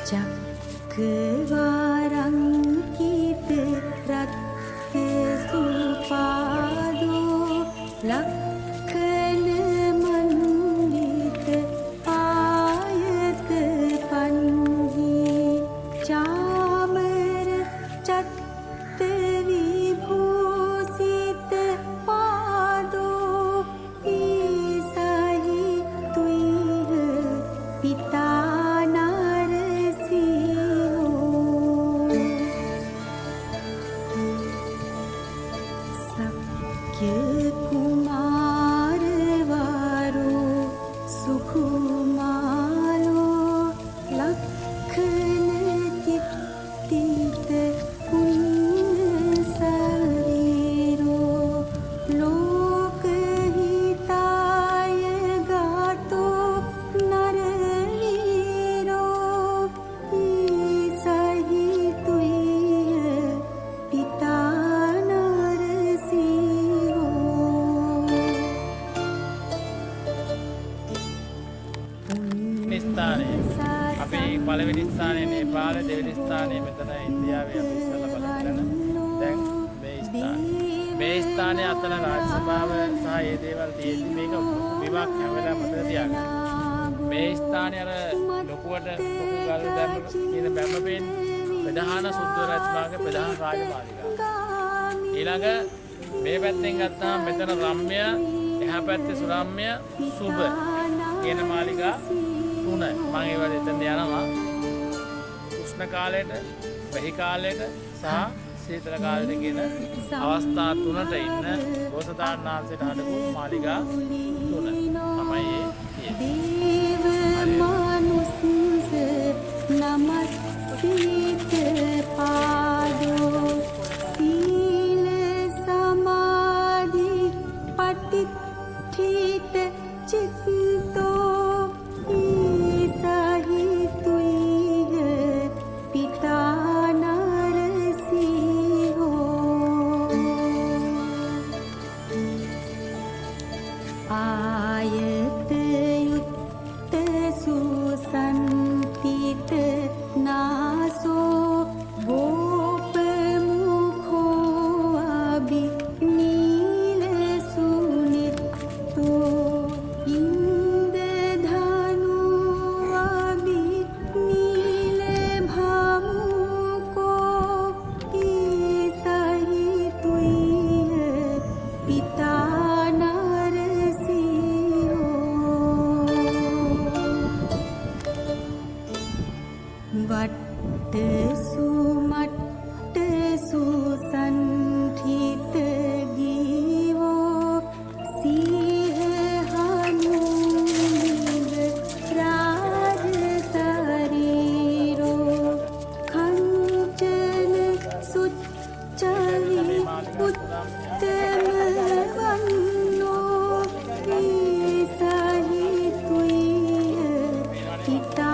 चक्रवारंकित रक्त सुपादो लखन मंडित आयत पन्ही चामर चत्त विभूषित पादो ईसहि तुइह पिता कुमार वारो सुकुमारो लखन चित्तित पुण्य शरीरो लोकहिताय गातो नरवीरो ईसहि तुइह पिता ස්ථානය අපි පළවෙනි ස්ථානයේ නේපාල දෙවෙනි ස්ථානයේ මෙතන ඉන්දියාවේ අපි ඉස්සෙල්ලා බලන්න දැන් මේ ස්ථානයේ අතන රාජ්‍ය සභාව සහ ඒ දේවල් තියෙද්දි මේක විභාග කැමරා මතක තියාගන්න මේ ස්ථානයේ අර ලොකුවට ලොකු ගල් දැම්ම කියන බැම්ම පේන්නේ ප්‍රධාන සුද්ධ රජතුමාගේ ප්‍රධාන රාජමාලිගාව ඊළඟ මේ පැත්තෙන් ගත්තාම මෙතන රම්‍ය එහා පැත්තේ සුරම්‍ය සුබ කියන මාලිගා තුන මම ඒවල එතන යනවා උෂ්ණ කාලයට වෙහි කාලයට සහ සීතල කාලයට කියන අවස්ථා තුනට ඉන්න බෝසතාණන් වහන්සේට හදපු මාලිගා තුන තමයි දේව මනුස්ස නමස්සිත පාදෝ සීල සමාධි පටිච්චිත චිත්තෝ आयत युक्त सुसंतित नासो गोप मुखो अभि नील सुनितो इंद्रधनु अभि नील भामुको ईसहि तुइह पिता वट्ट सुमट्ट सुसंठित गीवो सिंह हनुमीग राज शरीरो खंचन सुच्चवि उत्तम वन्नो ईसहि तुइह पिता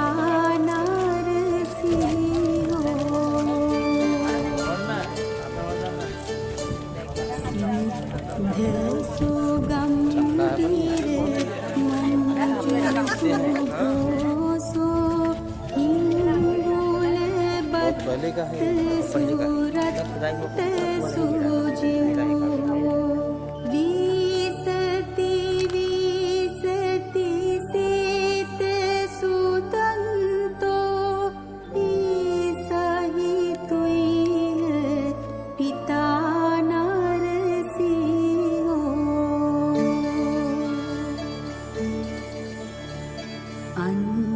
सुगंधीर मंजूसो हिंदुल बत सूरत सूजियो विसति विसति सीत सुतंतो ईसहि तुइह पिता अन्य